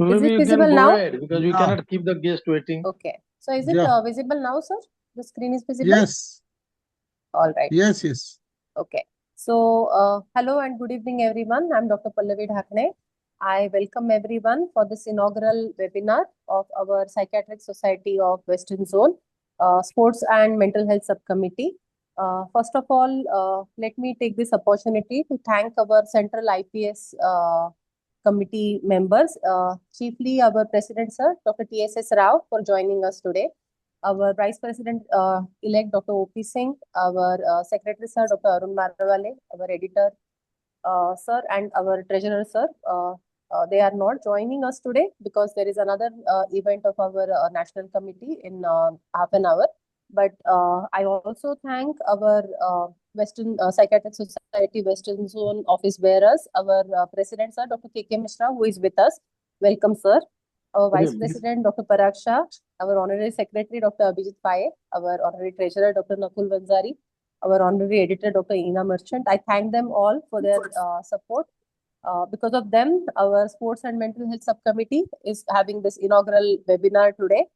Maybe it you can visible go now? ahead because we cannot keep the guest waiting. Okay. So is it Yeah. visible now, sir? The screen is visible? Yes. All right. Yes. Yes. Okay. So, hello and good evening, everyone. I'm Dr. Pallavi Dhakne. I welcome everyone for this inaugural webinar of our Psychiatric Society of Western Zone, Sports and Mental Health Subcommittee. First of all, let me take this opportunity to thank our Central IPS committee members, chiefly our President, Sir, Dr. TSS Rao, for joining us today. Our Vice President elect Dr. OP Singh, our Secretary Sir Dr. Arun Marawale, our Editor Sir, and our Treasurer Sir. They are not joining us today because there is another event of our National Committee in half an hour. But I also thank our Western Psychiatric Society Western Zone office bearers, our President Sir Dr. K.K. Mishra, who is with us. Welcome, sir. Our Vice President Dr. Parag Shah, our Honorary Secretary Dr. Abhijit Paye, our Honorary Treasurer Dr. Nakul Vanzari, our Honorary Editor Dr. Ina Merchant. I thank them all for their support. Because of them, our Sports and Mental Health Subcommittee is having this inaugural webinar today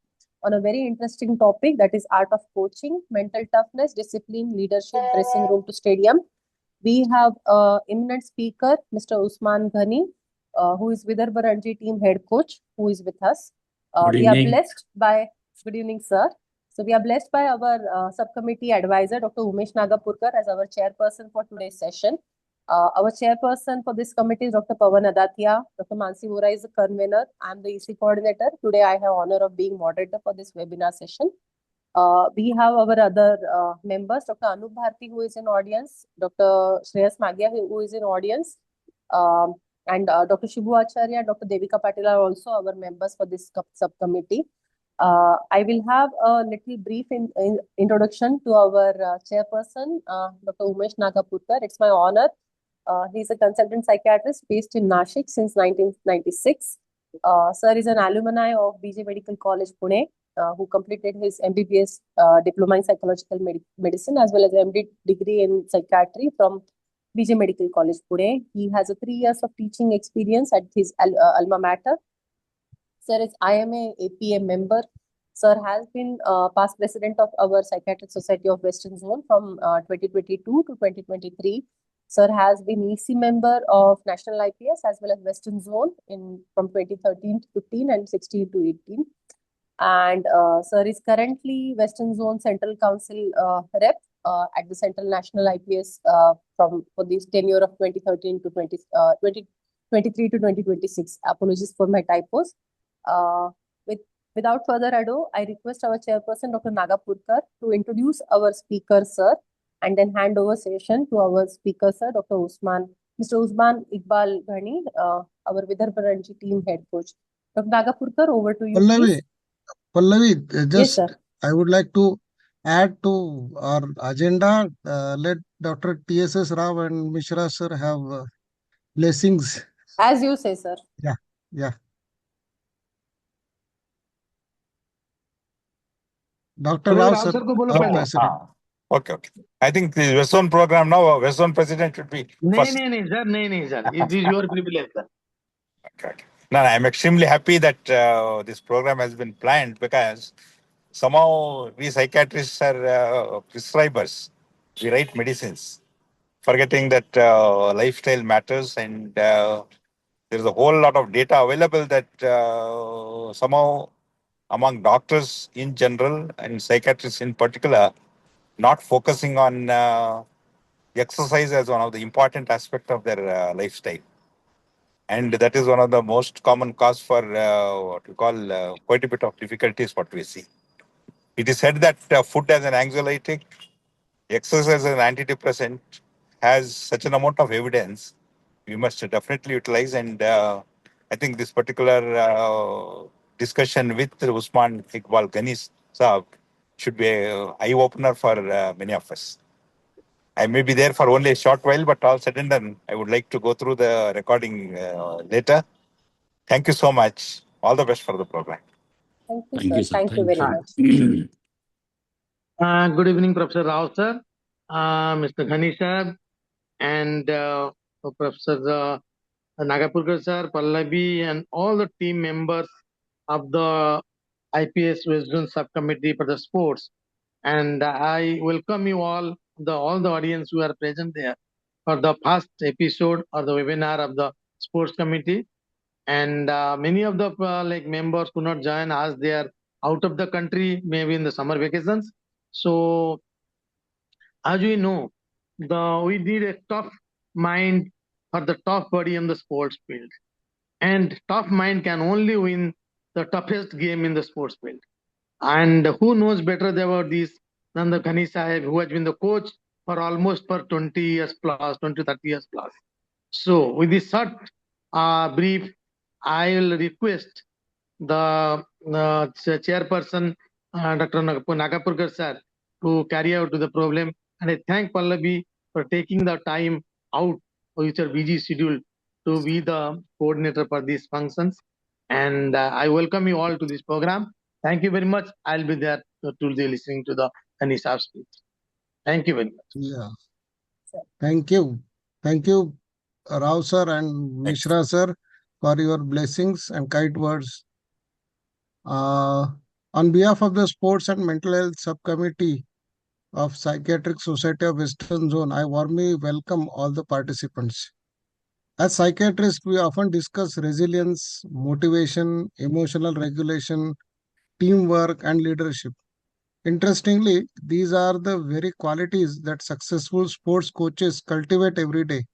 on a very interesting topic, that is art of coaching, mental toughness, discipline, leadership, dressing room to stadium. We have eminent speaker, Mr. Usman Ghani, who is Vidarbha Ranji team head coach, who is with us. We are blessed by, good evening, sir. So we are blessed by our subcommittee advisor, Dr. Umesh Nagapurkar, as our chairperson for today's session. Our chairperson for this committee is Dr. Pawan Adatia. Dr. Mansi Vora is the convener. I am the EC coordinator. Today I have honor of being moderator for this webinar session. We have our other members, Dr. Anup Bharti, who is in audience, Dr. Shreyas Magia, who is in audience, and Dr. Shubhu Acharya, Dr. Devika Patil are also our members for this subcommittee. I will have a little brief introduction to our chairperson, Dr. Umesh Nagapurkar. It's my honor. He's a consultant psychiatrist based in Nashik since 1996. Sir is an alumni of BJ Medical College, Pune, who completed his MBBS diploma in psychological medicine as well as MD degree in psychiatry from BJ Medical College, Pune. He has 3 years of teaching experience at his alma mater. Sir is IMA APA member. Sir has been past president of our Psychiatric Society of Western Zone from 2022 to 2023. Sir has been EC member of National IPS as well as Western Zone from 2013 to 15 and 16 to 18. And Sir is currently Western Zone Central Council rep at the Central National IPS for this tenure of 2013 to 2023 to 2026. Apologies for my typos. Without further ado, I request our chairperson, Dr. Nagapurkar, to introduce our speaker, sir, and then hand over session to our speaker, sir, Dr. Mr. Usman Iqbal Ghani, our Vidarbha Ranji team head coach. Dr. Nagapurkar, over to you, please. Pallavi, Yes, sir. I would like to add to our agenda. Let Dr. TSS Rao and Mishra sir have blessings. As you say, sir. Yeah. Dr. Rao sir, Okay. I think the West Zone program now, West Zone president should be first. No, sir. It is your privilege, sir. Okay. No, I'm extremely happy that this program has been planned because somehow we psychiatrists are prescribers. We write medicines, forgetting that lifestyle matters, and there's a whole lot of data available that somehow among doctors in general and psychiatrists in particular, not focusing on exercise as one of the important aspect of their lifestyle. And that is one of the most common cause for what we call quite a bit of difficulties what we see. It is said that food as an anxiolytic, exercise as an antidepressant has such an amount of evidence we must definitely utilize. And I think this particular discussion with Usman Iqbal Ghani Saab should be an eye-opener for many of us. I may be there for only a short while, but all said and done, I would like to go through the recording later. Thank you so much. All the best for the program. Thank you, sir. Thank you very much. Good evening, Professor Rao, sir, Mr. Ghani, sir, and Professor Nagapurkar sir, Pallavi, and all the team members of the IPS Wisdom Subcommittee for the Sports. And I welcome you all the audience who are present there for the first episode or the webinar of the Sports Committee. And many of the like members could not join as they are out of the country, maybe in the summer vacations. So as we know, we need a tough mind for the tough body in the sports field. And tough mind can only win the toughest game in the sports field. And who knows better about this than the Ghani Sahib, who has been the coach for almost for 20 years plus, 20, 30 years plus. So with this short brief, I will request the chairperson, Dr. Nagapurkar sir, to carry out the problem. And I thank Pallavi for taking the time out of your busy schedule to be the coordinator for these functions. And I welcome you all to this program. Thank you very much. I'll be there to be listening to the Anisab speech. Thank you very much. Yeah. Thank you. Thank you, Rao sir and Mishra sir, for your blessings and kind words. On behalf of the Sports and Mental Health Subcommittee of Psychiatric Society of Western Zone, I warmly welcome all the participants. As psychiatrists, we often discuss resilience, motivation, emotional regulation, teamwork, and leadership. Interestingly, these are the very qualities that successful sports coaches cultivate every day.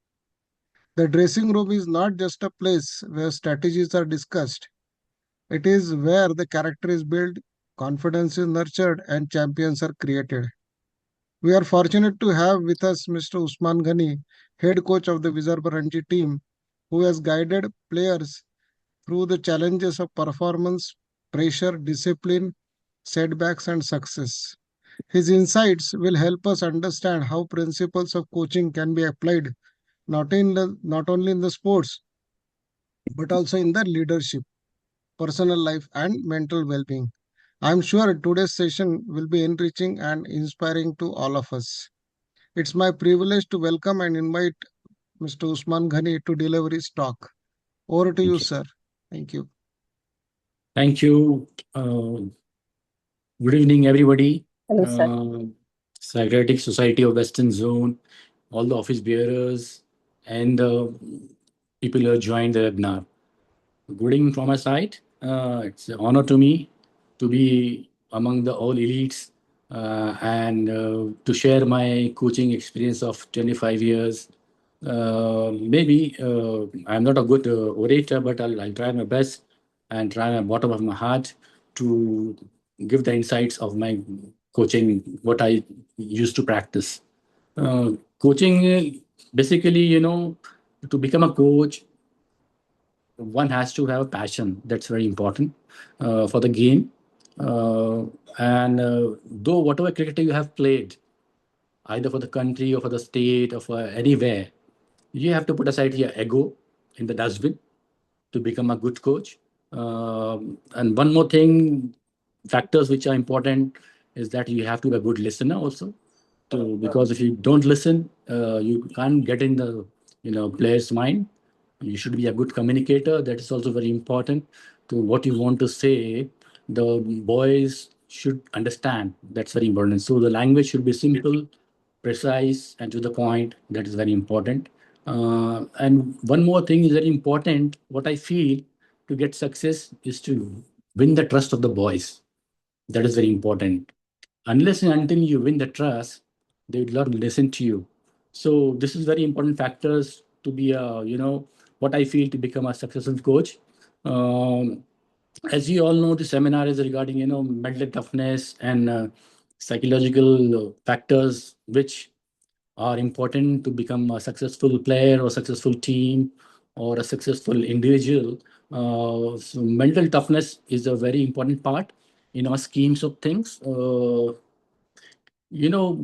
The dressing room is not just a place where strategies are discussed, it is where the character is built, confidence is nurtured, and champions are created. We are fortunate to have with us Mr. Usman Ghani, head coach of the Vidarbha Ranji team, who has guided players through the challenges of performance, pressure, discipline, setbacks, and success. His insights will help us understand how principles of coaching can be applied not only in the sports but also in the leadership, personal life, and mental well-being. I'm sure today's session will be enriching and inspiring to all of us. It's my privilege to welcome and invite Mr. Usman Ghani to deliver his talk. Over to you, sir. Thank you. Thank you. Good evening, everybody. Hello, sir. Psychiatric Society of Western Zone, all the office bearers, and people who have joined the webinar. Good evening from my side. It's an honor to me to be among the all elites and to share my coaching experience of 25 years. Maybe I'm not a good orator, but I'll try my best and try my bottom of my heart to give the insights of my coaching, what I used to practice. Coaching, basically, to become a coach, one has to have a passion. That's very important for the game. And though whatever cricketer you have played, either for the country or for the state or for anywhere, you have to put aside your ego in the dustbin to become a good coach. And one more thing, factors which are important is that you have to be a good listener also. Because if you don't listen, you can't get in the player's mind. You should be a good communicator. That is also very important to what you want to say. The boys should understand. That's very important. So the language should be simple, precise, and to the point. That is very important. And one more thing is very important. What I feel to get success is to win the trust of the boys. That is very important. Unless and until you win the trust, they will not listen to you. So this is very important factors to be a, what I feel to become a successful coach. As you all know, the seminar is regarding, mental toughness and psychological factors which are important to become a successful player or successful team or a successful individual. So mental toughness is a very important part in our schemes of things. You know,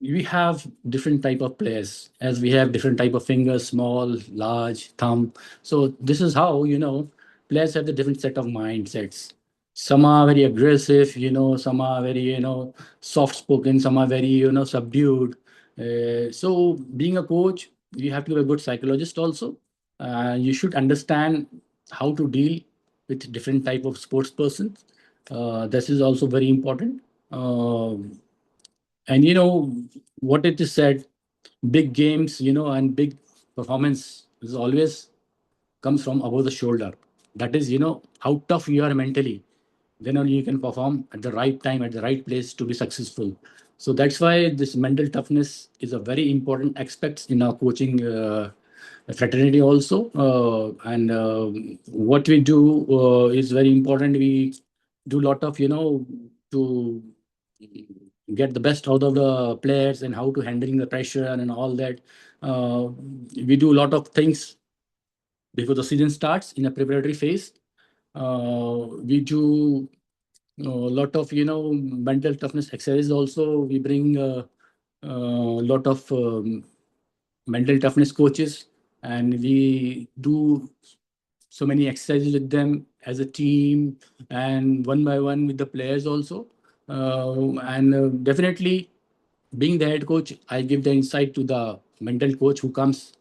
we have different type of players, as we have different type of fingers, small, large, thumb. So this is how, players have the different set of mindsets. Some are very aggressive, some are very, soft spoken, some are very, subdued. So being a coach, you have to be a good psychologist also. You should understand how to deal with different type of sports persons. This is also very important. And what it is said, big games, and big performance is always comes from above the shoulder. That is, how tough you are mentally. Then only you can perform at the right time, at the right place to be successful. So that's why this mental toughness is a very important aspect in our coaching fraternity also. And what we do is very important. We do a lot of, to get the best out of the players and how to handling the pressure and all that. We do a lot of things before the season starts in a preparatory phase. We do a lot of mental toughness exercises also. We bring a lot of mental toughness coaches, and we do so many exercises with them as a team and one by one with the players also. And definitely, being the head coach, I give the insight to the mental coach who comes,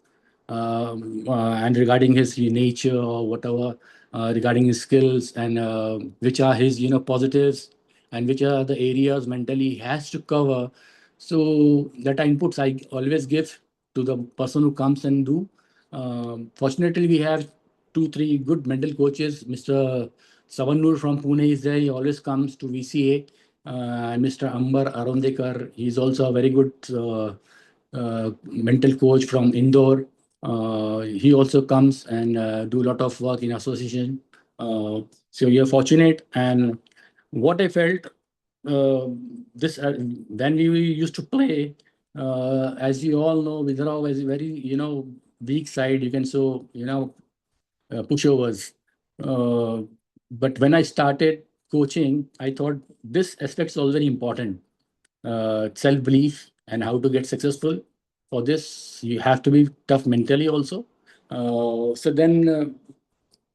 and regarding his nature or whatever, regarding his skills, and which are his positives, and which are the areas mentally he has to cover. So that inputs I always give to the person who comes and do. Fortunately, we have two, three good mental coaches. Mr. Savanur from Pune is there. He always comes to VCA. And Mr. Ambar Arondekar, he's also a very good mental coach from Indore. He also comes and do a lot of work in association. So you're fortunate. And what I felt, uh, this when we used to play, as you all know, Vidrao is a very weak side. You can so pushovers. Uh, but when I started coaching, I thought this aspect is also very important. Self belief and how to get successful. For this, you have to be tough mentally also. So then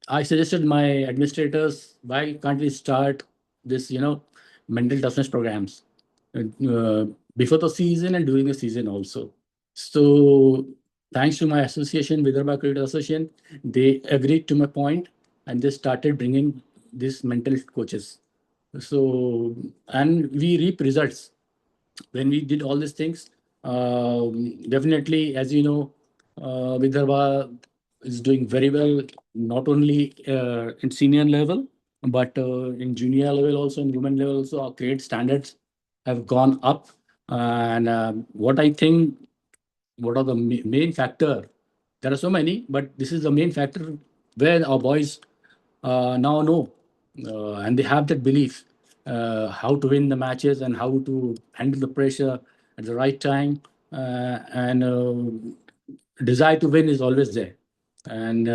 I suggested my administrators, why can't we start this, mental toughness programs uh, before the season and during the season also. So thanks to my association, Vidarbha Cricket Association, they agreed to my point and they started bringing these mental coaches. So, and we reap results when we did all these things. Definitely, as you know, Vidarbha is doing very well, not only in senior level, but in junior level also, in women level also, our grade standards have gone up. And what I think, what are the main factor? There are so many, but this is the main factor where our boys now know, and they have that belief how to win the matches and how to handle the pressure at the right time, and desire to win is always there. And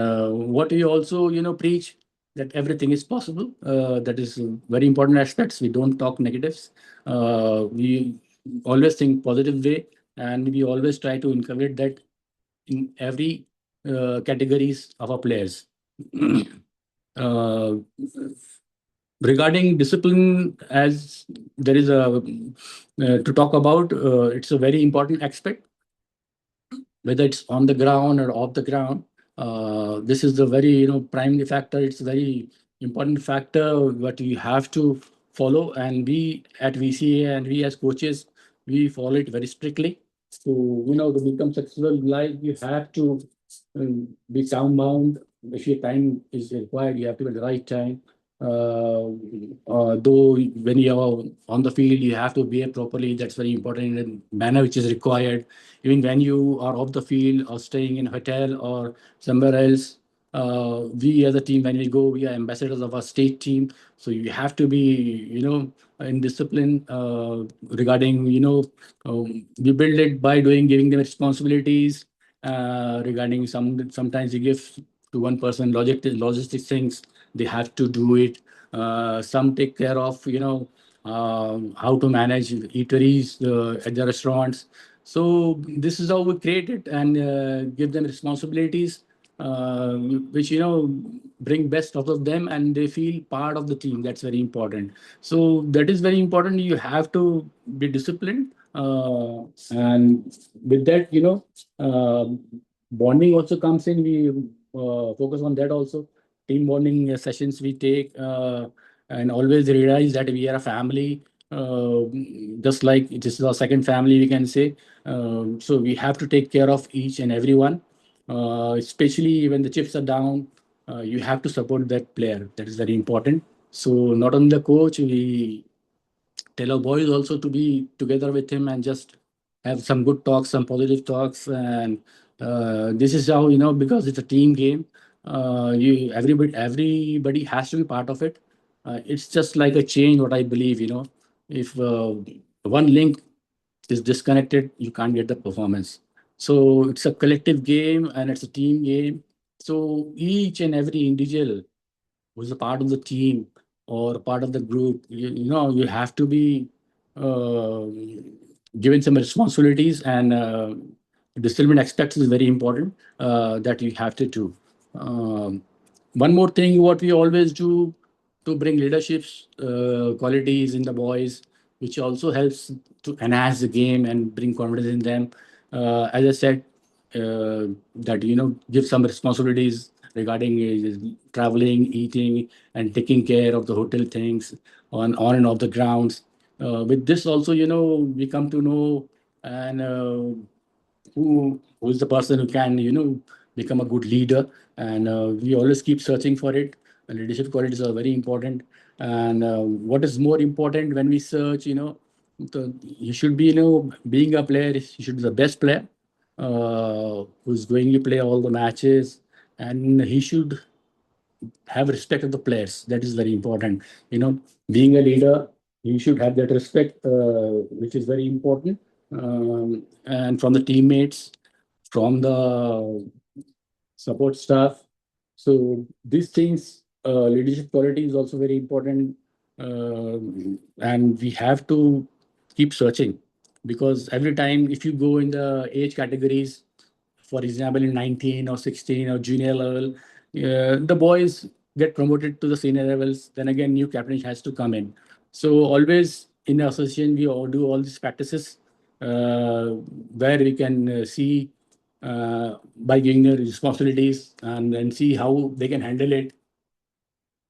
what we also preach, that everything is possible. That is very important aspects. We don't talk negatives. We always think positive way, and we always try to encourage that in every categories of our players. uh, Regarding discipline, as there is a to talk about, it's a very important aspect, whether it's on the ground or off the ground. This is the very primary factor. It's a very important factor what you have to follow, and we at VCA and we as coaches, we follow it very strictly. So to become successful in life, you have to be sound bound. If your time is required, you have to be at the right time. Though when you are on the field, you have to behave properly. That's very important in a manner which is required. Even when you are off the field or staying in a hotel or somewhere else, we as a team, when we go, we are ambassadors of our state team. So you have to be, in discipline regarding, we build it by giving them responsibilities regarding sometimes you give to one person logistics things, they have to do it. Some take care of, how to manage eateries at the restaurants. So this is how we create it and give them responsibilities, which bring best out of them, and they feel part of the team. That's very important. So that is very important. You have to be disciplined, and with that, bonding also comes in. We focus on that also. Team bonding sessions we take, and always realize that we are a family, uh, just like it is our second family, we can say. So we have to take care of each and everyone, especially when the chips are down. You have to support that player. That is very important. So not only the coach, we tell our boys also to be together with him and just have some good talks, some positive talks, and this is how, because it's a team game. You everybody has to be part of it. It's just like a chain. What I believe, if one link is disconnected, you can't get the performance. So it's a collective game and it's a team game. So each and every individual who's a part of the team or part of the group, you have to be uh, given some responsibilities, and discipline aspects is very important that you have to do. One more thing, what we always do to bring leaderships qualities in the boys, which also helps to enhance the game and bring confidence in them. As I said, that give some responsibilities regarding traveling, eating, and taking care of the hotel things on and off the grounds. With this also, we come to know and who is the person who can become a good leader, and we always keep searching for it. And leadership qualities are very important. And what is more important when we search, you should be, being a player, you should be the best player who's going to play all the matches, and he should have respect of the players. That is very important. Being a leader, you should have that respect, which is very important. And from the teammates, from the support staff. So these things, leadership quality is also very important, uh, and we have to keep searching, because every time if you go in the age categories, for example, in 19 or 16 or junior level, the boys get promoted to the senior levels. Then again, new captain has to come in. So always in the association, we all do all these practices where we can see by giving them responsibilities and then see how they can handle it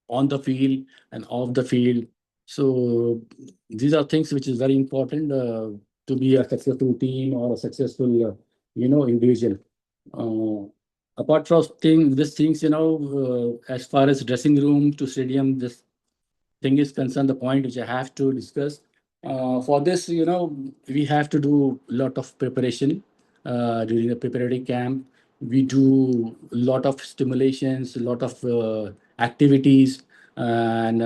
on the field and off the field. So these are things which is very important to be a successful team or a successful, individual. Apart from these things, as far as dressing room to stadium, this thing is concerned, the point which I have to discuss. For this, we have to do a lot of preparation during the preparatory camp. We do a lot of stimulations, a lot of activities, and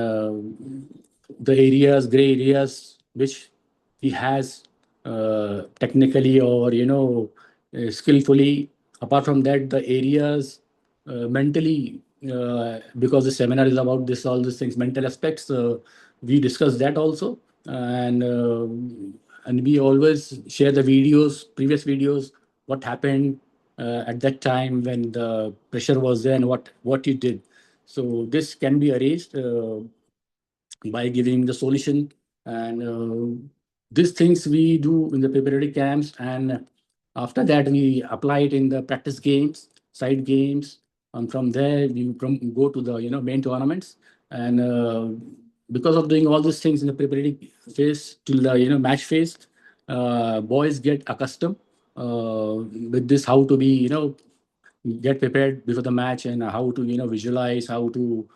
the areas, gray areas, which he has technically or skillfully. Apart from that, the areas mentally, because the seminar is about this, all these things, mental aspects. We discuss that also, and we always share the videos, previous videos, what happened at that time when the pressure was there and what you did. So this can be arranged by giving the solution, and these things we do in the preparatory camps, and after that we apply it in the practice games, side games, and from there we go to the main tournaments. And because of doing all these things in the preparatory phase till the match phase, boys get accustomed with this, how to be get prepared before the match, and how to visualize, how to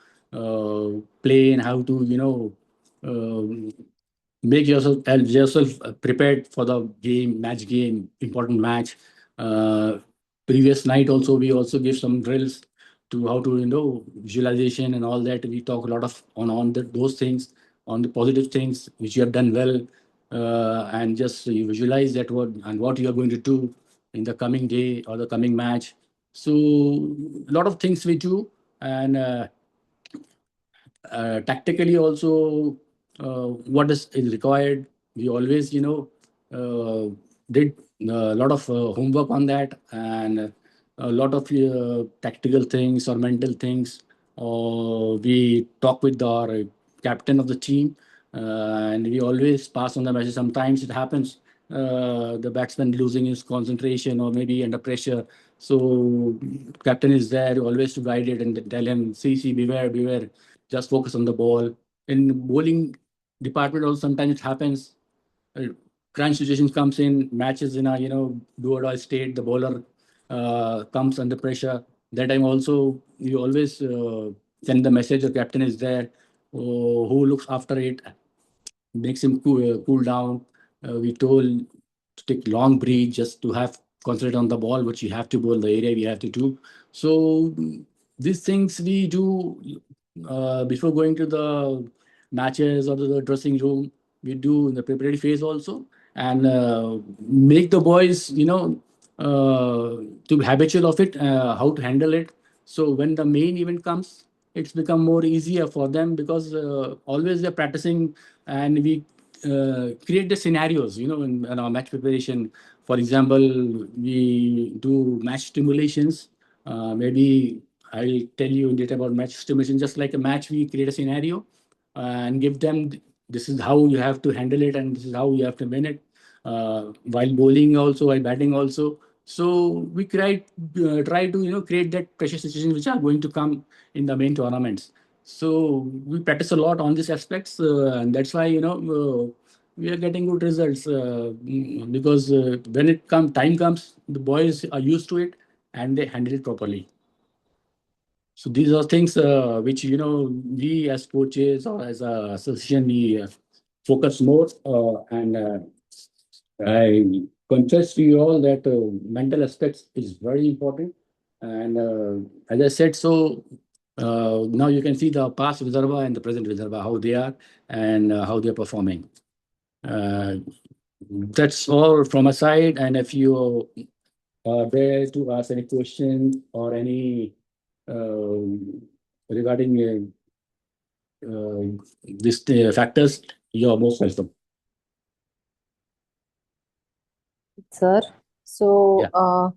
play, and how to uh, make yourself prepared for the game, important match. uh, Previous night also we also give some drills to how to visualization and all that. We talk a lot of on those things, on the positive things which you have done well, and just you visualize that what you are going to do in the coming day or the coming match. So a lot of things we do, and tactically also, what is required, we always did a lot of homework on that, and a lot of tactical things or mental things, or we talk with our captain of the team, and we always pass on the message. Sometimes it happens, the batsman losing his concentration or maybe under pressure, So captain is there always to guide it and tell him, see, beware, beware, just focus on the ball. In bowling department also sometimes it happens. uh, Crunch situations comes in matches in a do or die state. The bowler comes under pressure. That time also you always send the message. The captain is there, who looks after it, makes him cool down. We told to take long breath just to have concentrate on the ball, which you have to bowl the area we have to do. So these things we do before going to the matches or the dressing room. We do in the preparatory phase also, and make the boys, to be habitual of it, how to handle it. So when the main event comes, it's become more easier for them because always they're practicing, and we create the scenarios, in our match preparation. For example, we do match stimulations. Maybe I'll tell you in detail about match stimulation. Just like a match, we create a scenario and give them, this is how you have to handle it and this is how you have to win it, while bowling also, while batting also. So we try to create that pressure situations which are going to come in the main tournaments. So we practice a lot on these aspects, and that's why we are getting good results, because when time comes, the boys are used to it and they handle it properly. So these are things which we as coaches or as a association we focus more, and I confess to you all that mental aspects is very important. And as I said, so now you can see the past Vidarbha and the present Vidarbha, how they are and how they are performing. Uh, that's all from my side. And if you are there to ask any question or any regarding these factors, you are most welcome. Sir. So, Yeah,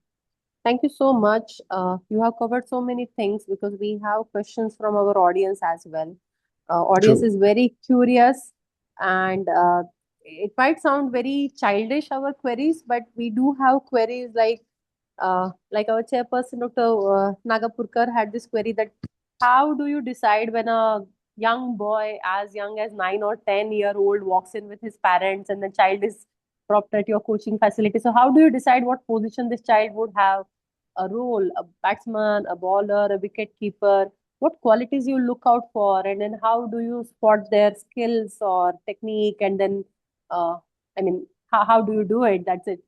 thank you so much. You have covered so many things because we have questions from our audience as well. Audience true. is very curious, and it might sound very childish our queries, but we do have queries like our chairperson, Dr. Nagapurkar, had this query that how do you decide when a young boy as young as 9 or 10-year-old walks in with his parents and the child is dropped at your coaching facility? So, how do you decide what position this child would have a role, a batsman, a bowler, a wicket keeper? What qualities you look out for, and then how do you spot their skills or technique? And then, I mean, how do you do it? That's it.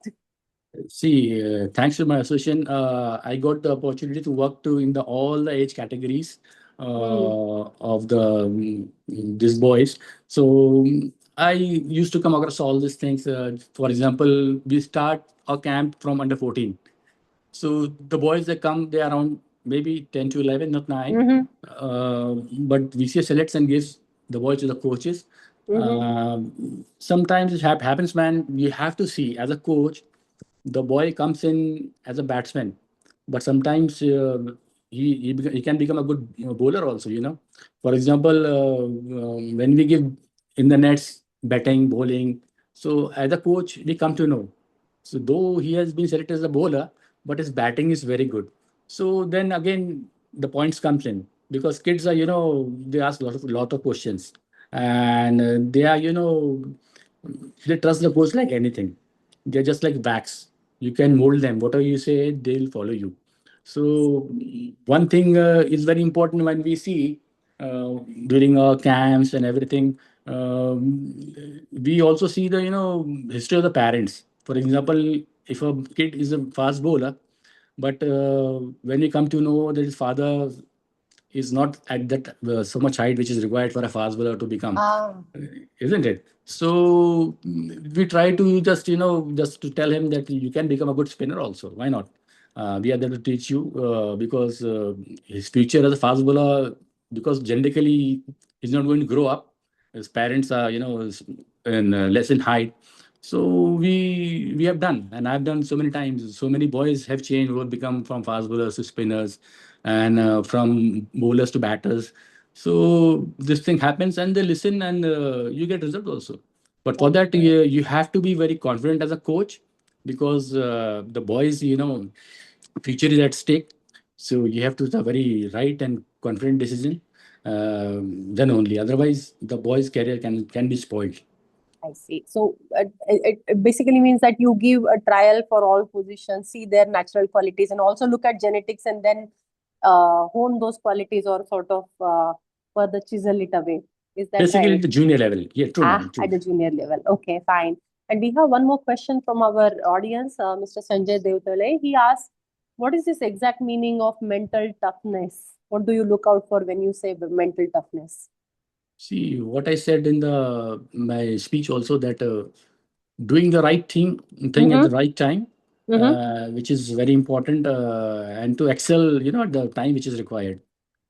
See, thanks to my association, I got the opportunity to work to in the all the age categories Hmm. of these boys. So I used to come across all these things. For example, we start a camp from under 14. So the boys that come, they are around maybe 10 to 11, not 9. Mm-hmm. But VCS selects and gives the boys to the coaches. Mm-hmm. Sometimes it happens, man. You have to see as a coach, the boy comes in as a batsman, but sometimes he can become a good bowler also. For example, when we give in the nets batting, bowling, so as a coach we come to know. So though he has been selected as a bowler, but his batting is very good. So then again the points comes in because kids are they ask lot of questions, and they are they trust the coach like anything. They're just like wax. You can mold them. Whatever you say, they'll follow you. So one thing is very important when we see during our camps and everything. We also see the history of the parents. For example, if a kid is a fast bowler, but when we come to know that his father is not at that so much height which is required for a fast bowler to become, Ah. isn't it? So we try to just to tell him that you can become a good spinner also. Why not? We are there to teach you because his future as a fast bowler, because genetically he's not going to grow up. His parents are less in height. So we have done, and I've done so many times. So many boys have changed, who have become from fast bowlers to spinners, and from bowlers to batters. So this thing happens, and they listen, and you get result also. But for That's that, correct. you have to be very confident as a coach, because the boys, future is at stake. So you have to take a very right and confident decision. Then only. Otherwise, the boy's career can be spoiled. I see. So it basically means that you give a trial for all positions, see their natural qualities, and also look at genetics, and then hone those qualities or sort of further chisel it away. Is that Basically, right? at the junior level. Yeah, true, Ah, ma'am. True. at the junior level. Okay, fine. And we have one more question from our audience, Mr. Sanjay Devtale. He asked, what is this exact meaning of mental toughness? What do you look out for when you say mental toughness? See, what I said in my speech also, that doing the right thing at the right time, which is very important, and to excel, at the time which is required.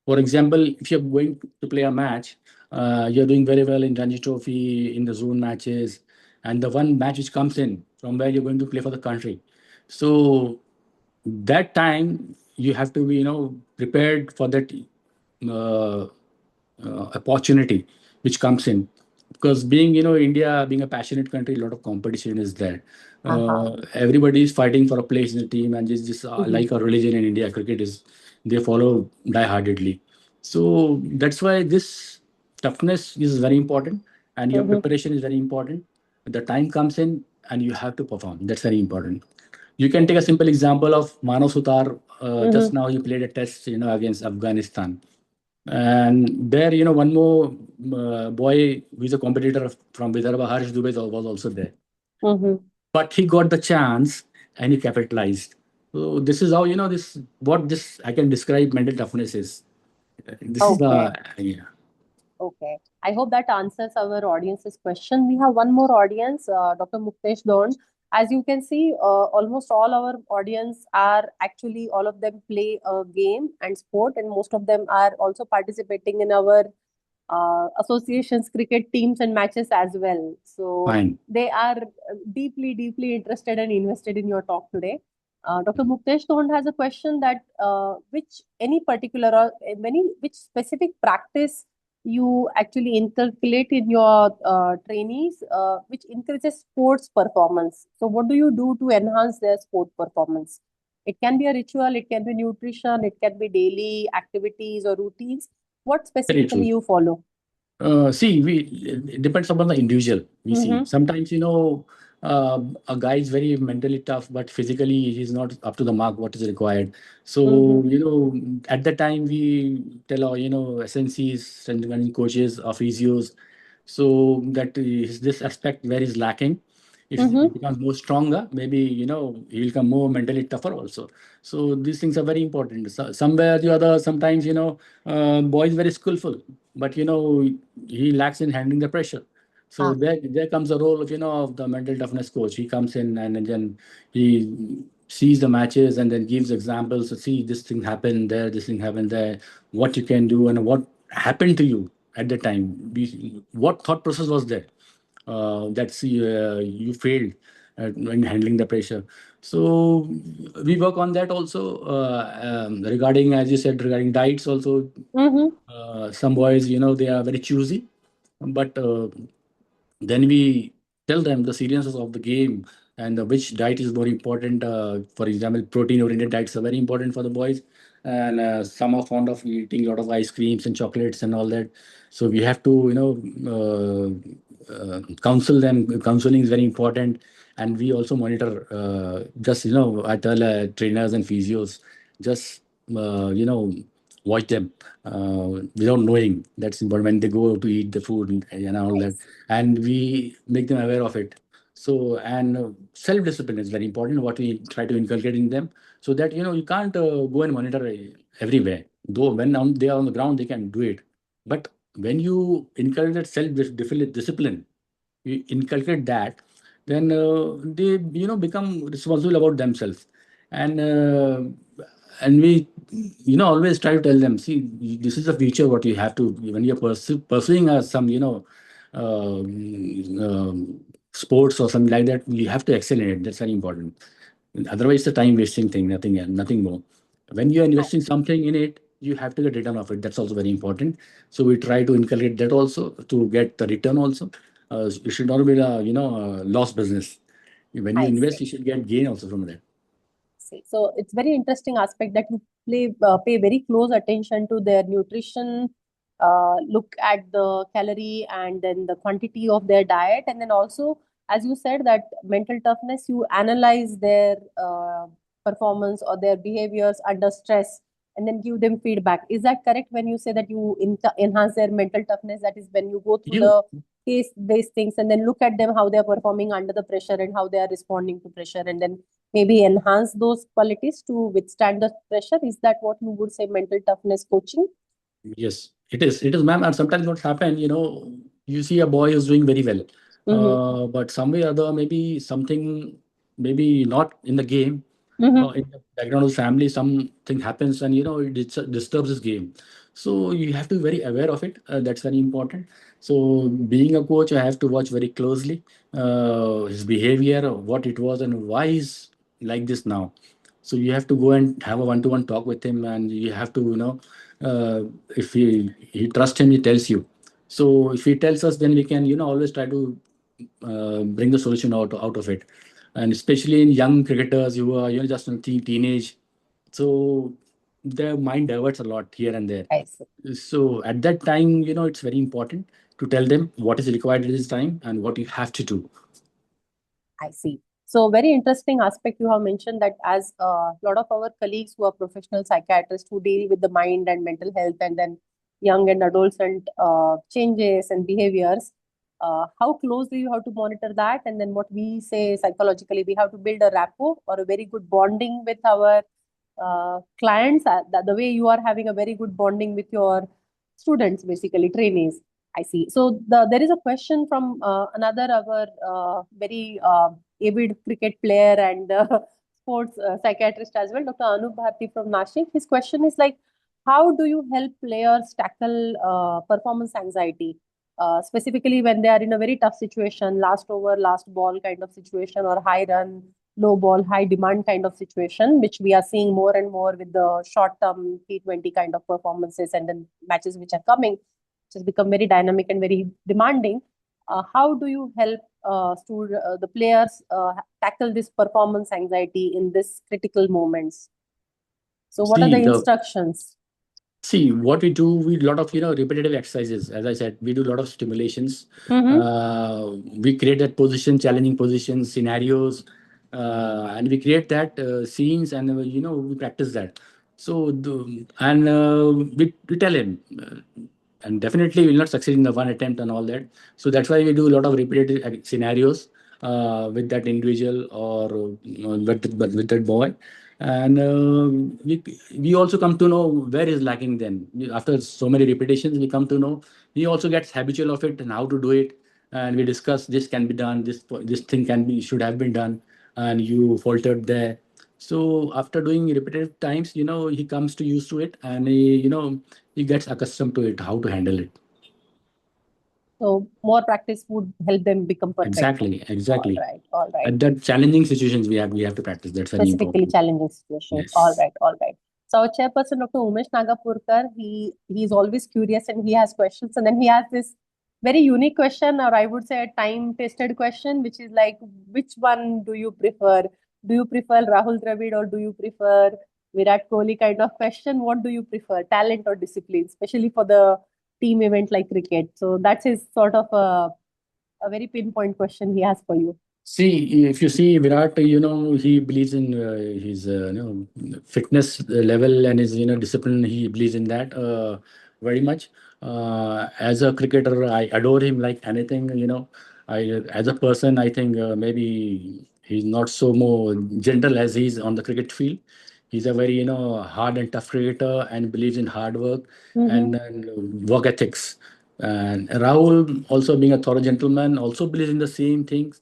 For example, if you're going to play a match, you're doing very well in Ranji Trophy, in the zone matches, and the one match which comes in from where you're going to play for the country. So that time you have to be, prepared for that uh, opportunity which comes in, because being, India being a passionate country, a lot of competition is there. Everybody is fighting for a place in the team, and it's just like a religion in India. Cricket is, they follow die-heartedly. So that's why this toughness is very important, and your preparation is very important. The time comes in and you have to perform. That's very important. You can take a simple example of Manav Sutar. Just now he played a test, against Afghanistan. And there, one more boy who is a competitor from Vidarbha, Harsh Dubey, was also there. But he got the chance and he capitalized. So this is how, this I can describe mental toughness is. This is Okay. yeah. Okay. I hope that answers our audience's question. We have one more audience, Dr. Muktesh Don. As you can see, almost all our audience are actually, all of them play a game and sport, and most of them are also participating in our associations, cricket teams, and matches as well. So Fine. they are deeply, deeply interested and invested in your talk today. Dr. Muktesh Thond has a question that which any particular or which specific practice you actually inculcate in your trainees, which increases sports performance. So, what do you do to enhance their sport performance? It can be a ritual, it can be nutrition, it can be daily activities or routines. What Very specifically true. you follow? See, it depends upon the individual. We see sometimes, a guy is very mentally tough, but physically he's not up to the mark what is required. So, at that time we tell our, SNCs, strength and conditioning coaches, our physios, so that is this aspect where he's lacking. If he becomes more stronger, maybe, he will become more mentally tougher also. So these things are very important. So, somewhere or the other, sometimes, boy is very skillful, but he lacks in handling the pressure. So there comes the role of, of the mental toughness coach. He comes in and then he sees the matches and then gives examples. So, see, this thing happened there, this thing happened there, what you can do and what happened to you at the time. What thought process was there that you failed in handling the pressure. So we work on that also, regarding, as you said, regarding diets also. Some boys, they are very choosy, but then we tell them the seriousness of the game and which diet is more important. For example, protein-oriented diets are very important for the boys, and some are fond of eating a lot of ice creams and chocolates and all that. So we have to, counsel them. Counseling is very important, and we also monitor. Just, I tell trainers and physios, just watch them without knowing. That's important when they go to eat the food and all that, and we make them aware of it. So, and self-discipline is very important, what we try to inculcate in them, so that you can't go and monitor everywhere. Though when they are on the ground, they can do it, but when you inculcate that self-discipline, you inculcate that, then they become responsible about themselves. And uh, and we always try to tell them, see, this is the future, what you have to, when you're pursuing some sports or something like that, you have to excel in it. That's very important. Otherwise it's a time wasting thing, nothing else, nothing more. When you're investing something in it, you have to get return of it. That's also very important. So we try to inculcate that also to get the return also. It should not be a loss business. When you I invest, see. you should get gain also from that. See, so it's very interesting aspect that you pay very close attention to their nutrition, look at the calorie and then the quantity of their diet, and then also, as you said, that mental toughness, you analyze their performance or their behaviors under stress, and then give them feedback. Is that correct when you say that you enhance their mental toughness? That is when you go through You the case-based things and then look at them how they are performing under the pressure and how they are responding to pressure, and then maybe enhance those qualities to withstand the pressure. Is that what you would say mental toughness coaching? Yes, it is. It is, ma'am. And sometimes what happen, you see a boy who's doing very well, but some way or other, maybe something, maybe not in the game, in the background of the family, something happens, and it disturbs his game. So you have to be very aware of it. That's very important. So being a coach, I have to watch very closely his behavior, what it was, and why he's like this now. So you have to go and have a one-to-one talk with him, and you have to, if he trust him, he tells you. So if he tells us, then we can, always try to bring the solution out of it. And especially in young cricketers who are, just in teenage, so their mind diverts a lot here and there. I see. So at that time, it's very important to tell them what is required at this time and what you have to do. I see. So very interesting aspect you have mentioned, that as a lot of our colleagues who are professional psychiatrists who deal with the mind and mental health and then young and adolescent changes and behaviors, how closely you have to monitor that, and then what we say psychologically, we have to build a rapport or a very good bonding with our clients, the way you are having a very good bonding with your students, basically trainees. I see. So there is a question from another our very avid cricket player and sports psychiatrist as well, Dr. Anup Bharti from Nashik. His question is like, how do you help players tackle performance anxiety, specifically when they are in a very tough situation, last over, last ball kind of situation, or high run, low ball, high demand kind of situation, which we are seeing more and more with the short term T20 kind of performances and then matches which are coming, which has become very dynamic and very demanding. How do you help the players tackle this performance anxiety in this critical moments? So what are the instructions? See, what we do, we do a lot of repetitive exercises. As I said, we do a lot of stimulations. We create that position, challenging positions, scenarios, and we create that scenes, and we practice that. So we tell him, and definitely will not succeed in the one attempt and all that. So that's why we do a lot of repetitive scenarios with that individual or with that boy. And we also come to know where is lacking. Then after so many repetitions, we come to know he also gets habitual of it and how to do it. And we discuss, this can be done, this thing should have been done, and you faltered there. So after doing repetitive times, he comes to used to it, and he gets accustomed to it, how to handle it. So more practice would help them become perfect. Exactly. All right. At that challenging situations, we have to practice. That's very Specifically important. challenging situations. Yes. All right. So our chairperson, Dr. Umesh Nagapurkar, he's always curious and he has questions. And then he has this very unique question, or I would say a time-tested question, which is like, which one do you prefer? Do you prefer Rahul Dravid or do you prefer Virat Kohli kind of question? What do you prefer, talent or discipline, especially for the team event like cricket? So that's his sort of a very pinpoint question he has for you. See, if you see Virat, he believes in his fitness level and his discipline. He believes in that very much. As a cricketer, I adore him like anything. As a person, I think maybe he's not so more gentle as he's on the cricket field. He's a very hard and tough cricketer and believes in hard work and work ethics. And Rahul, also being a thorough gentleman, also believes in the same things,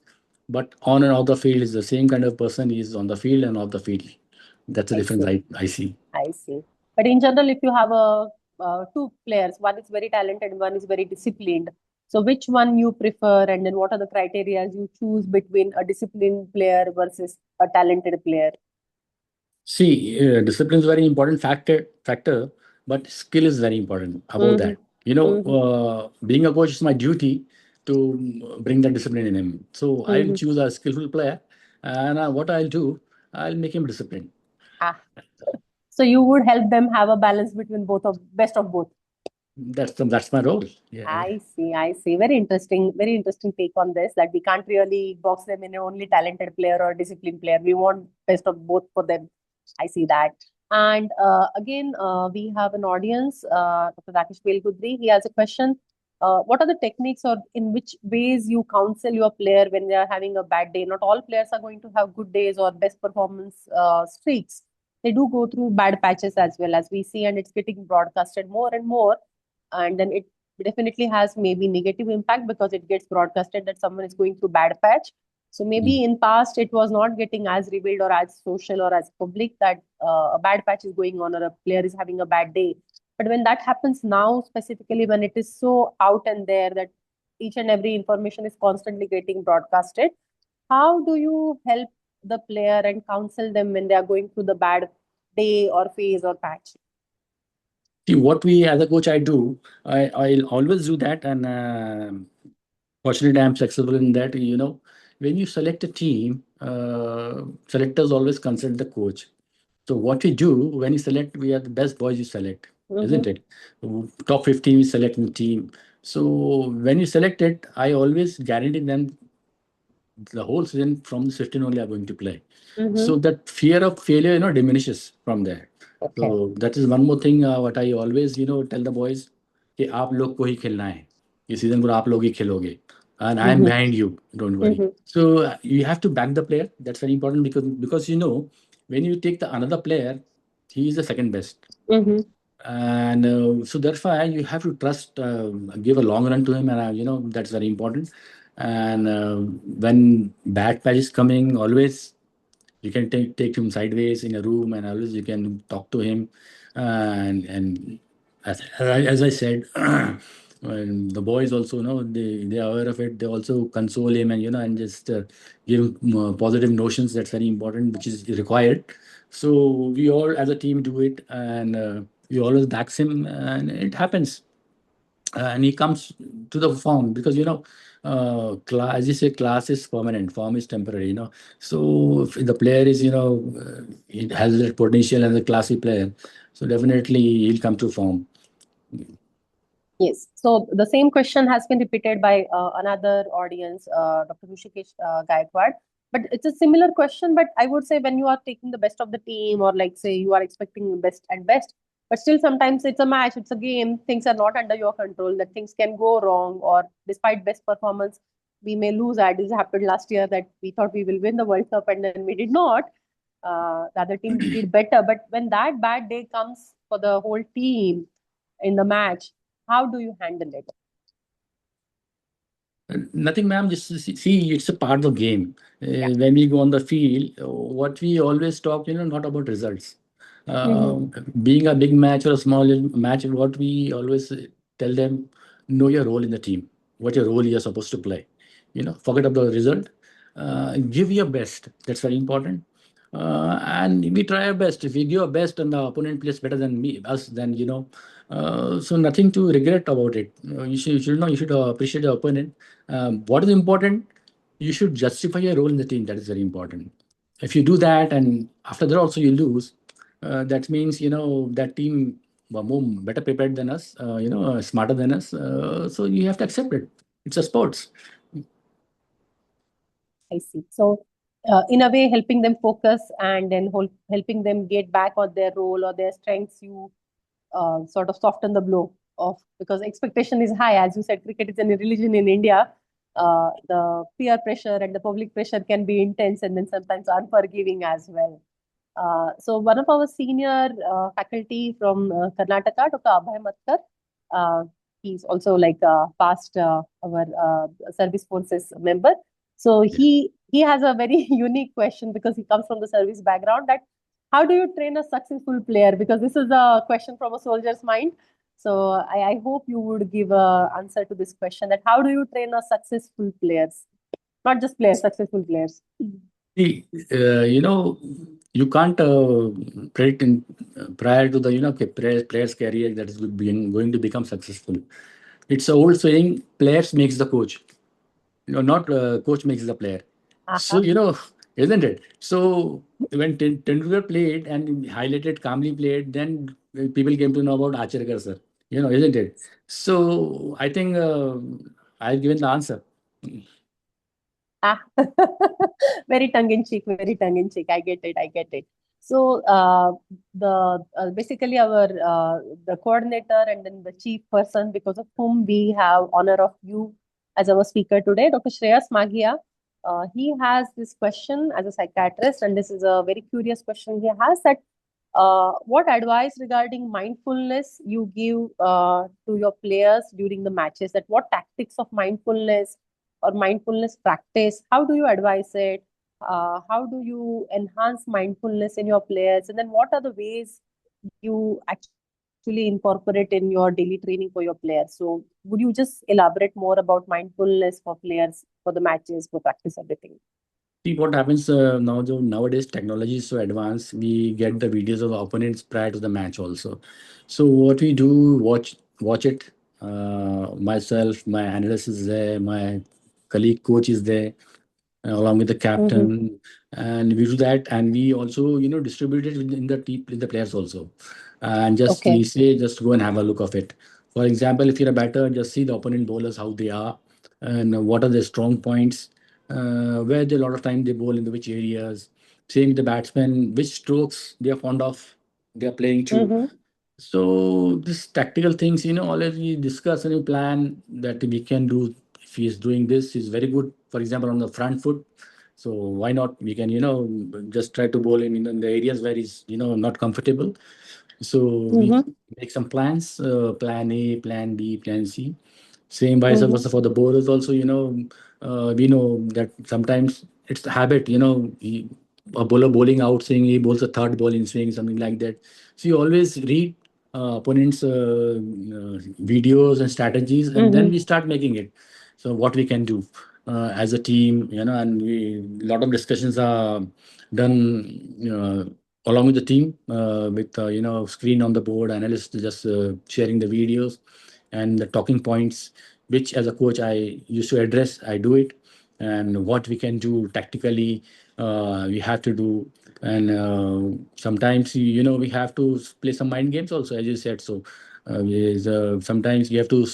but on and off the field is the same kind of person he is on the field and off the field. That's the difference I see. I see. But in general, if you have two players, one is very talented, one is very disciplined. So which one you prefer, and then what are the criteria you choose between a disciplined player versus a talented player? See, discipline is very important factor, but skill is very important about that. Being a coach is my duty to bring that discipline in him. So I'll choose a skillful player, and what I'll do, I'll make him disciplined. Ah. So you would help them have a balance between best of both. That's my role. Yeah. I see. Very interesting take on this, that we can't really box them in only talented player or disciplined player. We want best of both for them. I see that. And again, we have an audience, Dr. Rakesh Velgudri. He has a question. What are the techniques or in which ways you counsel your player when they are having a bad day? Not all players are going to have good days or best performance streaks. They do go through bad patches as well, as we see, and it's getting broadcasted more and more. And then it definitely has maybe negative impact because it gets broadcasted that someone is going through bad patch. So maybe in past it was not getting as revealed or as social or as public that a bad patch is going on or a player is having a bad day. But when that happens now, specifically when it is so out and there that each and every information is constantly getting broadcasted, how do you help the player and counsel them when they are going through the bad day or phase or patch? See, what we as a coach I do, I'll always do that, and fortunately I'm flexible in that. When you select a team, selectors always consult the coach. So what we do when you select, we are the best boys you select, isn't it? Top 15 we select in the team. So when you select it, I always guarantee them the whole season from the 15 only are going to play. So that fear of failure, diminishes from there. Okay. So that is one more thing what I always, tell the boys कि आप लोग को ही खेलना है ये season पूरा आप लोग ही खेलोगे and I am behind you, don't worry. So you have to back the player. That's very important because when you take the another player, he is the second best. And so therefore you have to trust, give a long run to him, and that's very important. And when bad patch is coming, always you can take him sideways in a room, and always you can talk to him. And as I said, when the boys also they are aware of it. They also console him, and just give him positive notions. That's very important, which is required. So we all as a team do it, and we always backs him, and it happens. And he comes to the form because as you say, class is permanent, form is temporary. So if the player is it has that potential as a classy player, so definitely he'll come to form. Yes. So the same question has been repeated by another audience, Dr. Rushikesh Gaikwad. But it's a similar question, but I would say when you are taking the best of the team, or like say you are expecting best and best, but still sometimes it's a match, it's a game, things are not under your control, that things can go wrong, or despite best performance, we may lose. This happened last year that we thought we will win the World Cup and then we did not. The other team did better. But when that bad day comes for the whole team in the match, how do you handle it? Nothing, ma'am. Just see, it's a part of the game. When we go on the field, what we always talk, not about results. Being a big match or a small match, what we always tell them, know your role in the team, what your role you're supposed to play. Forget about the result. Give your best. That's very important. And we try our best. If we give our best and the opponent plays better than us, then so nothing to regret about it. You should appreciate your opponent. What is important? You should justify your role in the team. That is very important. If you do that, and after that also you lose, that means that team were more better prepared than us. Smarter than us. So you have to accept it. It's a sports. I see. So, in a way, helping them focus and then helping them get back on their role or their strengths, you sort of soften the blow of, because expectation is high. As you said, cricket is a religion in India. The peer pressure and the public pressure can be intense and then sometimes unforgiving as well. So one of our senior faculty from Karnataka, Dr. Abhay Matkar, he's also like a past our service forces member. So he has a very unique question because he comes from the service background, that how do you train a successful player? Because this is a question from a soldier's mind. So I hope you would give a answer to this question, that how do you train a successful players? Not just players, successful players. See, you can't predict prior to the okay, player's career that is going to become successful. It's an old saying: players makes the coach. Not coach makes the player. So isn't it? So when Tendulkar played and highlighted calmly played, then people came to know about Acharkar sir. Isn't it? So I think I've given the answer. Ah, very tongue in cheek, very tongue in cheek. I get it. I get it. So the basically our the coordinator and then the chief person because of whom we have honor of you as our speaker today, Dr. Shreyas Maghia. He has this question as a psychiatrist, and this is a very curious question he has that what advice regarding mindfulness you give to your players during the matches? That what tactics of mindfulness or mindfulness practice? How do you advise it? How do you enhance mindfulness in your players? And then what are the ways you actually incorporate in your daily training for your players? So would you just elaborate more about mindfulness for players for the matches, for practice, everything? See what happens nowadays. Technology is so advanced. We get the videos of opponents prior to the match also. So what we do, watch it. Myself, my analyst is there, my colleague coach is there, along with the Mm-hmm. captain, and we do that, and we also distribute it in the team, in the players also, and just Okay. we say just go and have a look of it. For example, if you're a batter, just see the opponent bowlers how they are, and what are their strong points, where they a lot of time they bowl in the which areas. Same with the batsmen, which strokes they are fond of, they are playing to. Mm-hmm. So this tactical things, always we discuss and we plan that we can do. If he is doing this, is very good. For example, on the front foot. So why not? We can, just try to bowl in the areas where he's, not comfortable. So we Mm-hmm. make some plans, plan A, plan B, plan C. Same vice Mm-hmm. versa for the bowlers also, we know that sometimes it's the habit, a bowler bowling out saying he bowls a third ball in swing, something like that. So you always read opponents' videos and strategies, and then Mm-hmm. we start making it. So what we can do as a team, and we lot of discussions are done along with the team with screen on the board, analysts just sharing the videos and the talking points, which as a coach I used to address. I do it, and what we can do tactically, we have to do. And sometimes we have to play some mind games also, as you said. So sometimes you have to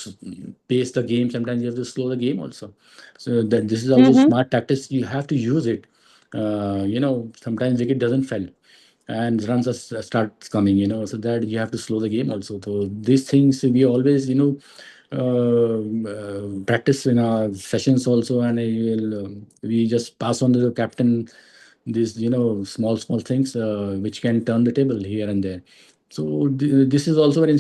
pace the game, sometimes you have to slow the game also. So that this is also Mm-hmm. smart tactics, you have to use it. Sometimes wicket doesn't fall and runs starts coming, so that you have to slow the game also. So these things we always practice in our sessions also, and I will we just pass on to the captain these small things which can turn the table here and there. So this is also very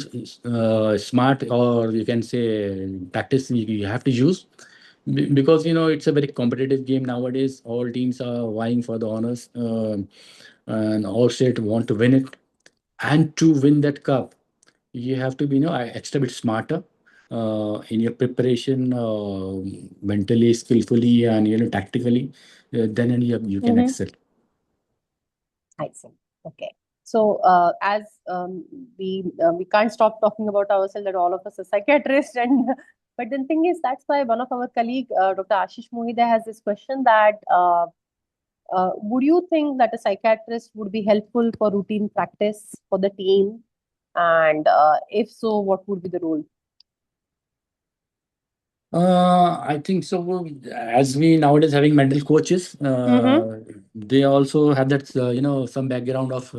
smart, or you can say practice you have to use. Because it's a very competitive game nowadays. All teams are vying for the honors, and all state want to win it. And to win that cup, you have to be extra bit smarter in your preparation, mentally, skillfully, and tactically. Then and you can Mm-hmm. excel. I see. Okay. So, as we can't stop talking about ourselves, that all of us are psychiatrists, and but the thing is, that's why one of our colleague, Dr. Ashish Mohide, has this question that would you think that a psychiatrist would be helpful for routine practice for the team, and if so, what would be the role? I think so. As we nowadays having mental coaches, Mm-hmm. they also have that some background of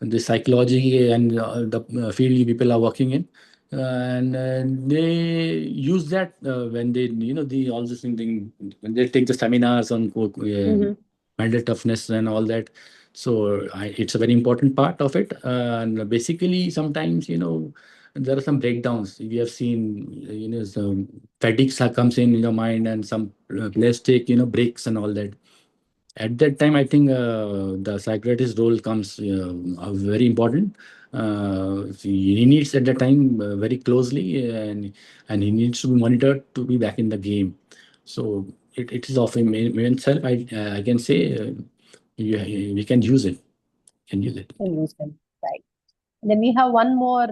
the psychology and the field people are working in, and they use that when they the all this thing when they take the seminars on Mm-hmm. mental toughness and all that. So it's a very important part of it, and basically sometimes there are some breakdowns we have seen. Some fatigue comes in your mind, and some players take breaks and all that. At that time, I think the psychiatrist role comes very important. He needs at that time very closely, and he needs to be monitored to be back in the game. So it is of himself. I can say we can use it. Can use it. And use them. Right. And then we have one more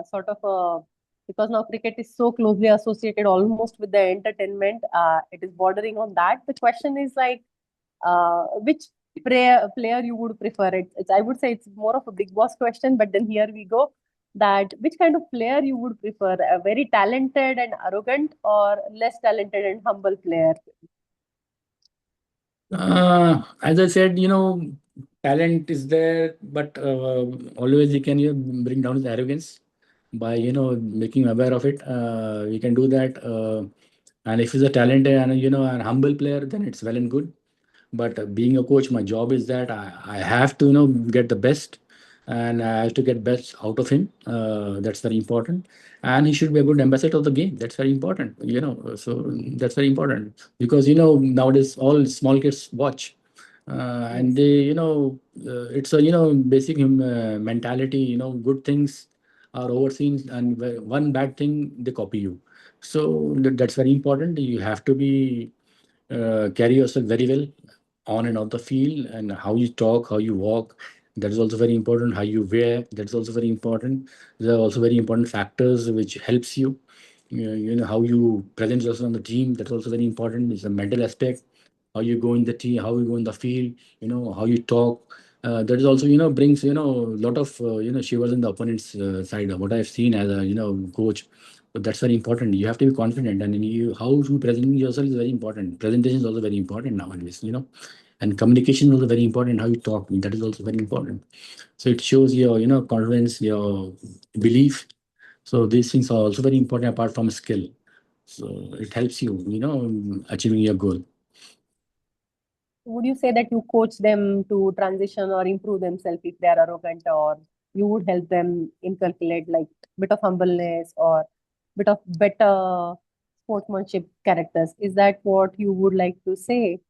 sort of because now cricket is so closely associated almost with the entertainment, it is bordering on that. The question is like, which player you would prefer? I would say it's more of a big boss question, but then here we go. That which kind of player you would prefer? A very talented and arrogant, or less talented and humble player? As I said, talent is there, but always you can bring down his arrogance by making aware of it. You can do that, and if he's a talented and a humble player, then it's well and good. But being a coach, my job is that I have to get the best, and I have to get best out of him. That's very important, and he should be a good ambassador of the game. That's very important. So that's very important because nowadays all small kids watch, and Yes. they it's a basic mentality. Good things are overseen, and one bad thing they copy you. So that's very important. You have to be carry yourself very well on and off the field, and how you talk, how you walk, that is also very important. How you wear, that's also very important. There are also very important factors which helps you. How you present yourself on the team, that's also very important. It's a mental aspect. How you go in the team, how you go in the field, how you talk. That is also brings a lot of shivers in the opponent's side. What I've seen as a coach. But that's very important. You have to be confident, and how you present yourself is very important. Presentation is also very important nowadays. And communication is also very important. How you talk, that is also very important. So it shows your confidence, your belief. So these things are also very important apart from skill. So it helps you achieving your goal. Would you say that you coach them to transition or improve themselves if they are arrogant, or you would help them inculcate like bit of humbleness or bit of better sportsmanship characters? Is that what you would like to say?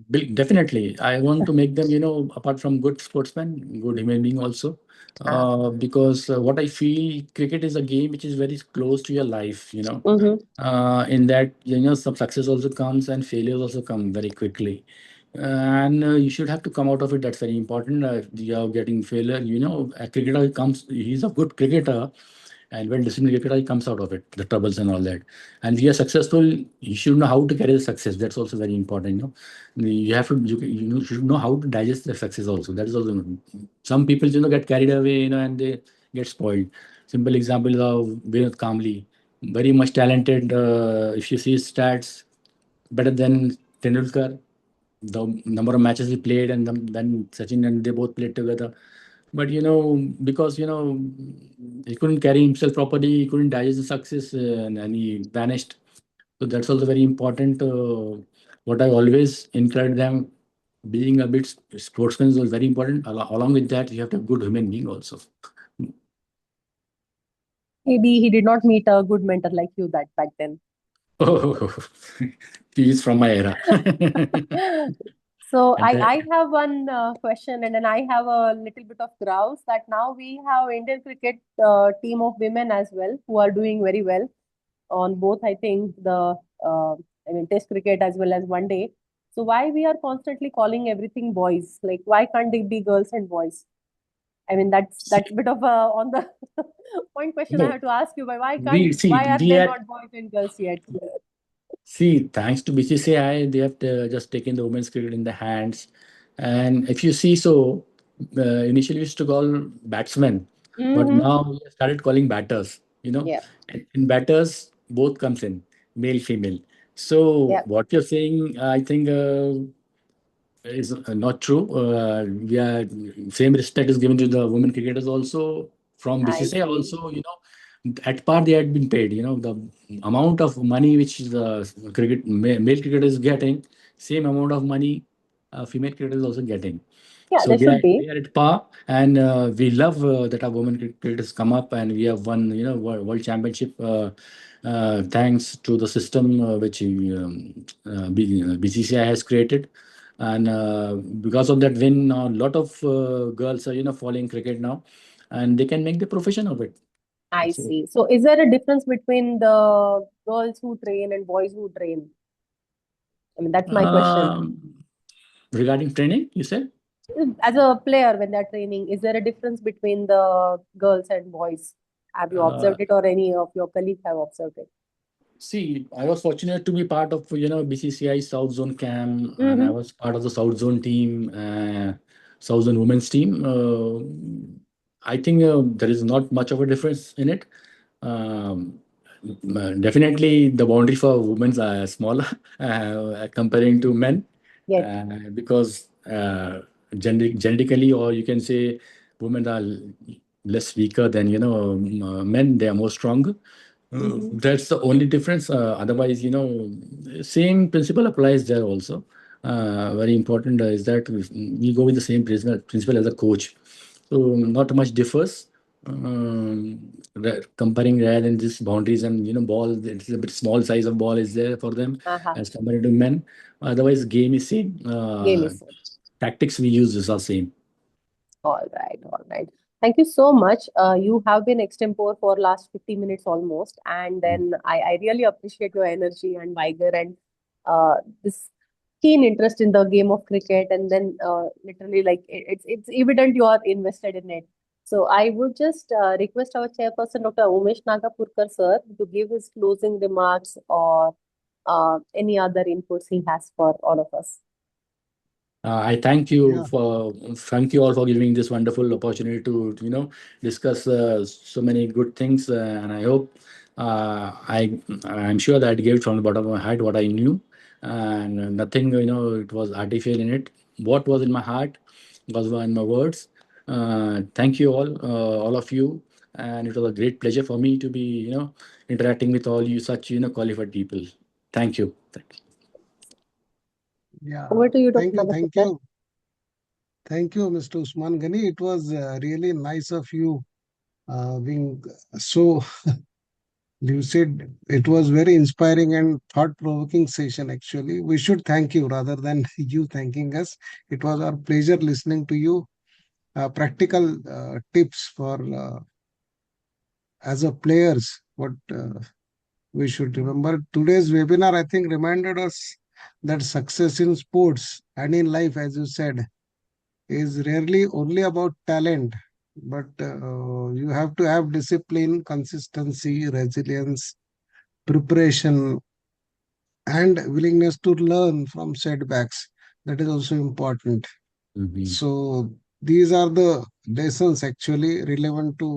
Definitely, I want to make them, apart from good sportsmen, good human being also. Ah. Because what I feel, cricket is a game which is very close to your life. Mm-hmm. In that some success also comes and failures also come very quickly, and you should have to come out of it. That's very important. If you are getting failure, a cricketer comes. He's a good cricketer, and when disciplined cricketer, he comes out of it, the troubles and all that. And if you are successful, you should know how to carry the success. That's also very important. You have to you should know how to digest the success also. That is also some people get carried away, and they get spoiled. Simple example of Vinod Kamli, very much talented. If you see his stats, better than Tendulkar. The number of matches he played, and then Sachin and they both played together. But because he couldn't carry himself properly, he couldn't digest the success, and he vanished. So that's also very important. What I always encourage them, being a bit sportsman is very important. Along with that, you have to have good human being also. Maybe he did not meet a good mentor like you that back then. Oh, he is from my era. So And I have one question, and then I have a little bit of grouse that now we have Indian cricket team of women as well who are doing very well on both, I think, the Test cricket as well as one day. So why we are constantly calling everything boys? Like why can't they be girls and boys? I mean that's bit of a on the point question I no, have to ask you. But we why are we they had not boys and girls yet? See, thanks to BCCI, they have just taken the women's cricket in the hands. And if you see, so initially we used to call batsmen, but Mm-hmm. now we have started calling batters. Yeah. And in batters, both comes in, male, female. So Yeah. what you're saying, I think is not true. We are same respect is given to the women cricketers also from I BCCI see. also. At par they had been paid. The amount of money which the male cricketer is getting, same amount of money female cricketer is also getting. Yeah, So they should they be. are at par, and we love that our women cricketers come up, and we have won world championship. Thanks to the system which BCCI has created, and because of that win, a lot of girls are following cricket now, and they can make the profession of it. I So, see. So is there a difference between the girls who train and boys who train? I mean, that's my question. regarding training, you said? As a player, when they're training, is there a difference between the girls and boys? Have you Uh, observed it, or any of your colleagues have observed it? See, I was fortunate to be part of BCCI South Zone Camp, and I was part of the South Zone team, South Zone women's team. I think there is not much of a difference in it. Um, Definitely, the boundary for women are smaller comparing to men, Yes. because genetically, or you can say, women are less weaker than men. They are more stronger. That's the only difference. Otherwise, same principle applies there also. Very important is that we go with the same principle as a coach. So not much differs. Comparing rather than just boundaries and ball, it's a bit small size of ball is there for them Uh-huh. as compared to men. Otherwise, game is same. Game is same. Tactics we use is the same. All right, all right. Thank you so much. You have been extempore for last 50 minutes almost, and then I really appreciate your energy and vigor and this keen interest in the game of cricket. And then literally, like it's evident you are invested in it. So I would just request our chairperson, Dr. Umesh Nagapurkar sir, to give his closing remarks or any other inputs he has for all of us. I Yeah, thank you all for giving this wonderful opportunity to discuss so many good things, and I hope I'm sure that I gave it from the bottom of my heart what I knew, and nothing it was artificial in it. What was in my heart was in my words. Thank you all of you, and it was a great pleasure for me to be interacting with all you such qualified people. Thank you. Thank you. yeah. Over to you, Dr. Thank you, thank Nagapurkar. you. Thank you, Mr. Usman Ghani. It was really nice of you being so lucid. It was very inspiring and thought-provoking session, actually. We should thank you rather than you thanking us. It was our pleasure listening to you. Practical tips for as a players, what we should remember. Today's webinar, I think, reminded us that success in sports and in life, as you said, is rarely only about talent, but you have to have discipline, consistency, resilience, preparation, and willingness to learn from setbacks. That is also important. Mhm. So these are the lessons actually relevant to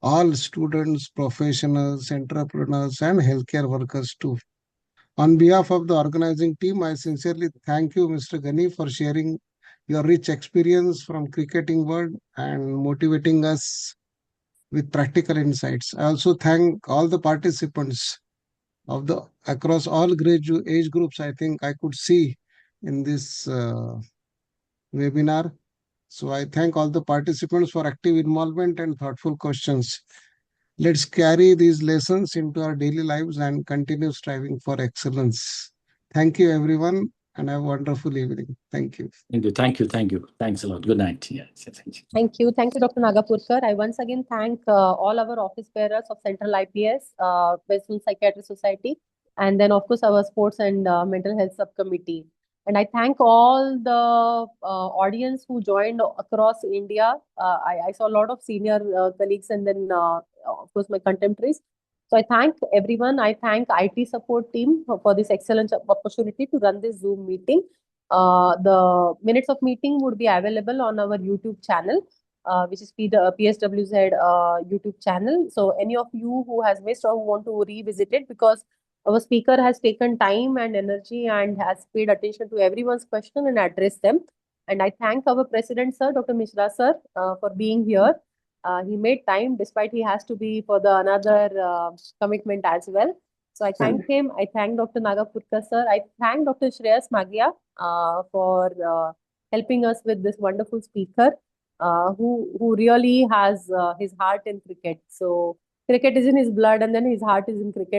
all students, professionals, entrepreneurs, and healthcare workers too. On behalf of the organizing team, I sincerely thank you, Mr. Ghani, for sharing your rich experience from cricketing world and motivating us with practical insights. I also thank all the participants of the across all age groups. I think I could see in this webinar. So I thank all the participants for active involvement and thoughtful questions. Let's carry these lessons into our daily lives and continue striving for excellence. Thank you, everyone, and have a wonderful evening. Thank you. Thank you. Thank you. Thank you. Thanks a lot. Good night. Yeah. Thank you. Thank you. Thank you, Dr. Nagapurkar. I once again thank all our office bearers of Central IPS, Western Psychiatry Society, and then, of course, our Sports and Mental Health Subcommittee. And I thank all the audience who joined across India. I saw a lot of senior colleagues and then, of course, my contemporaries. So I thank everyone. I thank IT support team for this excellent opportunity to run this Zoom meeting. The minutes of meeting would be available on our YouTube channel, which is PSWZ YouTube channel. So any of you who has missed or who want to revisit it, because our speaker has taken time and energy and has paid attention to everyone's question and addressed them. And I thank our president, sir, Dr. Mishra, sir, for being here. He made time despite he has to be for the another commitment as well. So I thank him. I thank Dr. Nagapurkar, sir. I thank Dr. Shreyas Magia for helping us with this wonderful speaker who really has his heart in cricket. So cricket is in his blood, and then his heart is in cricket.